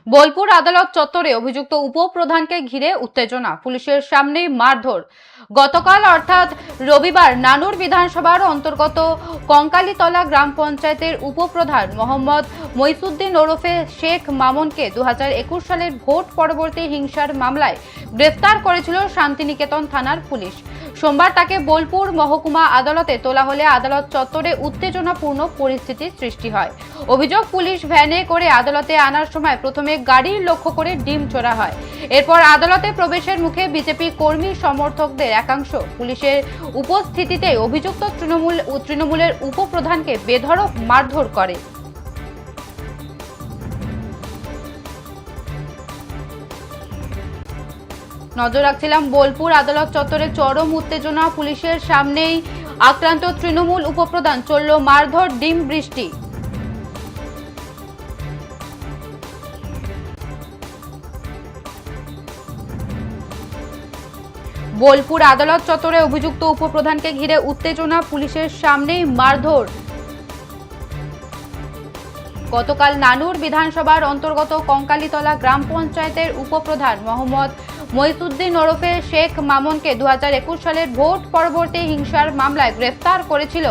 বোলপুর আদালত চত্বরে অভিযুক্ত উপপ্রধানকে ঘিরে উত্তেজনা, পুলিশের সামনে মারধর। গতকাল অর্থাৎ রবিবার নানুর বিধানসভার অন্তর্গত কঙ্কালীতলা গ্রাম পঞ্চায়েতের উপপ্রধান মোহাম্মদ মইসুদ্দিন ওরফে শেখ মামুনকে 2021 সালের ভোট পরবর্তী হিংসার মামলায় গ্রেফতার করেছিল শান্তিনিকেতন থানার পুলিশ। সোমবার তাকে বোলপুর মহকুমা আদালতে তোলা হলে আদালত চত্বরে উত্তেজনাপূর্ণ পরিস্থিতির সৃষ্টি হয়। অভিযোগ, পুলিশ ভ্যানে করে আদালতে আনার সময় প্রথমে গাড়ির লক্ষ্য করে ডিম ছোড়া হয়। এরপর আদালতে প্রবেশের মুখে বিজেপি কর্মী সমর্থকদের একাংশ পুলিশের উপস্থিতিতে অভিযুক্ত তৃণমূলের উপপ্রধানকে বেধড়ক মারধর করে। নজর রাখছিলাম বোলপুর আদালত চত্বরে চরম উত্তেজনা, পুলিশের সামনেই আক্রান্ত তৃণমূল উপপ্রধান, চলল মারধর, ডিম বৃষ্টি। বোলপুর আদালত চত্বরে অভিযুক্ত উপপ্রধানকে ঘিরে উত্তেজনা, পুলিশের সামনেই মারধর। গতকাল নানুর বিধানসভার অন্তর্গত কঙ্কালীতলা গ্রাম পঞ্চায়েতের উপপ্রধান মোহাম্মদ মইসুদ্দিন ওরফে শেখ মামুনকে 2021 সালের ভোট পরবর্তী হিংসার মামলায় গ্রেফতার করেছিল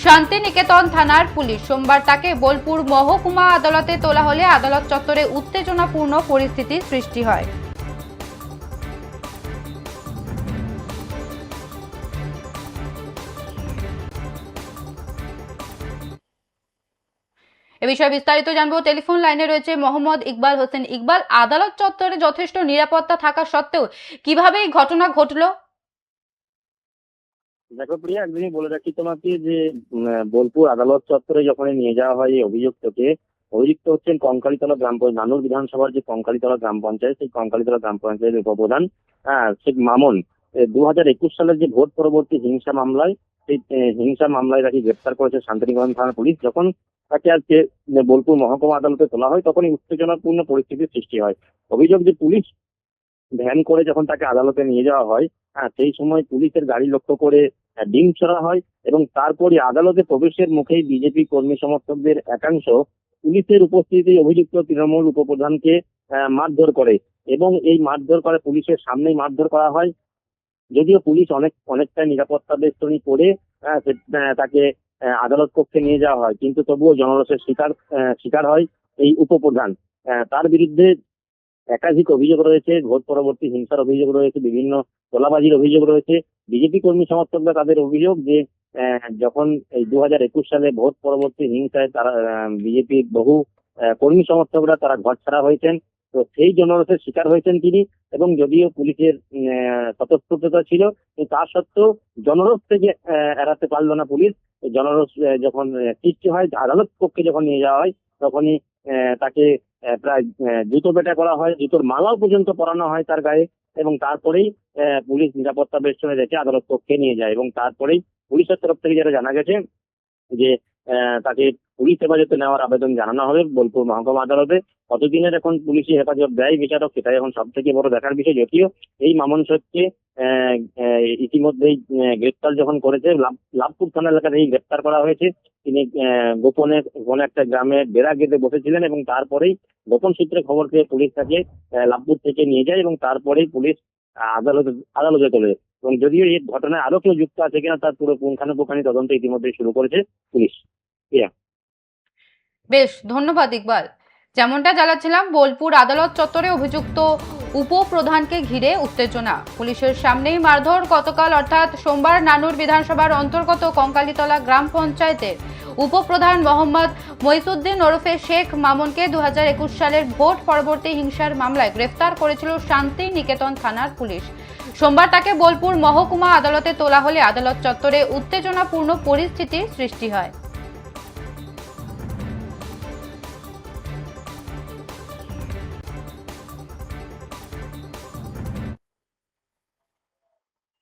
শান্তিনিকেতন থানার পুলিশ। সোমবার তাকে বোলপুর মহকুমা আদালতে তোলা হলে আদালত চত্বরে উত্তেজনাপূর্ণ পরিস্থিতির সৃষ্টি হয়। এ বিষয়ে বিস্তারিত জানবো, টেলিফোন লাইনে রয়েছে মোহাম্মদ ইকবাল হোসেন। ইকবাল, আদালত চত্বরে যথেষ্ট নিরাপত্তা থাকা সত্ত্বেও কিভাবে এই ঘটনা ঘটলো? দেখো প্রিয়া, একদিনই বলে রাখি তোমাকে যে বোলপুর আদালত চত্বরে যখন নিয়ে যাওয়া হয় এই অভিযুক্ত হচ্ছেন কঙ্কালীতলা গ্রাম নানুর বিধানসভার যে কঙ্কালীতলা গ্রাম পঞ্চায়েত, সেই কঙ্কালীতলা গ্রাম পঞ্চায়েতের উপপ্রধান শেখ মামুন। 2021 সালের যে ভোট পরবর্তী হিংসা মামলায়, সেই হিংসা মামলায় তাকে গ্রেফতার করেছে শান্তিনিকেতন থানার পুলিশ। যখন তাকে আজকে বোলপুর মহকুমা আদালতে তোলা হয় তখনই উত্তেজনাপূর্ণ পরিস্থিতির সৃষ্টি হয়। অভিযোগ যে পুলিশ ভ্যান করে যখন তাকে আদালতে নিয়ে যাওয়া হয়, সেই সময় পুলিশের গাড়ি লক্ষ্য করে ডিম ছোড়া হয় এবং তারপরে আদালতে প্রবেশের মুখেই বিজেপি কর্মী সমর্থকদের একাংশ পুলিশের উপস্থিতিতে অভিযুক্ত তৃণমূল উপপ্রধানকে মারধর করে এবং এই মারধর করে পুলিশের সামনেই মারধর করা হয়। যদিও পুলিশ অনেকটা নিরাপত্তা বেষ্টনী করে তাকে আদালত কক্ষে নিয়ে যাওয়া হয়, কিন্তু তবুও জনরোষের শিকার হয় এই উপপ্রধান। তার বিরুদ্ধে একাধিক অভিযোগ রয়েছে, ভোট পরবর্তী হিংসার অভিযোগ রয়েছে, বিভিন্ন তোলাবাজির অভিযোগ রয়েছে। বিজেপি কর্মী সমর্থকরা তাদের অভিযোগ যে যখন এই 2021 সালে ভোট পরবর্তী হিংসায় তারা বিজেপির বহু কর্মী সমর্থকরা তারা ঘর ছাড়া হয়েছেন, তো সেই জনরোষের শিকার হয়েছেন তিনি। এবং যদিও পুলিশের স্বতঃস্ফূর্ততা ছিল, তা সত্ত্বেও জনরোষ থেকে এড়াতে পারল না পুলিশ। জনরোষ যখন সৃষ্টি হয়, আদালত কক্ষে যখন নিয়ে যাওয়া হয় তখনই তাকে প্রায় জুতো পেটা করা হয়, জুতোর মালাও পর্যন্ত পরানো হয় তার গায়ে এবং তারপরেই পুলিশ নিরাপত্তা বেষ্টনে রেখে আদালত কক্ষে নিয়ে যায়। এবং তারপরেই পুলিশের তরফ থেকে যেটা জানা গেছে যে তাকে পুলিশ হেফাজতে নেওয়ার আবেদন জানানো হবে বোলপুর মহকুমা আদালতে। কতদিনের এখন পুলিশি হেফাজত দেয় বিচারক, সেটাই এখন সব থেকে বড় দেখার বিষয়। যদিও এই মামুন শেখকে ইতিমধ্যেই গ্রেপ্তার যখন করেছে, লাভপুর থানা এলাকাতেই গ্রেপ্তার করা হয়েছে। তিনি গোপনে কোনো একটা গ্রামে বেড়া গেঁথে বসেছিলেন এবং তারপরেই গোপন সূত্রে খবর পেয়ে পুলিশ তাকে লাভপুর থেকে নিয়ে যায় এবং তারপরেই পুলিশ আদালতে তোলে। এবং যদিও এই ঘটনায় আরো কেউ যুক্ত আছে কিনা তার পুরো পুঙ্খানুপুঙ্খানু তদন্ত ইতিমধ্যে শুরু করেছে পুলিশ। বেশ, ধন্যবাদ ইকবাল। যেমনটা জানাচ্ছিলাম, বোলপুর আদালত চত্বরে অভিযুক্ত উপপ্রধানকে ঘিরে উত্তেজনা, পুলিশের সামনেই মারধর। গতকাল অর্থাৎ সোমবার নানুর বিধানসভার অন্তর্গত কঙ্কালীতলা গ্রাম পঞ্চায়েতের উপপ্রধান মোহাম্মদ মইসুদ্দিন ওরফে শেখ মামুনকে 2021 সালের ভোট পরবর্তী হিংসার মামলায় গ্রেফতার করেছিল শান্তিনিকেতন থানার পুলিশ। সোমবার তাকে বোলপুর মহকুমা আদালতে তোলা হলে আদালত চত্বরে উত্তেজনাপূর্ণ পরিস্থিতির সৃষ্টি হয়।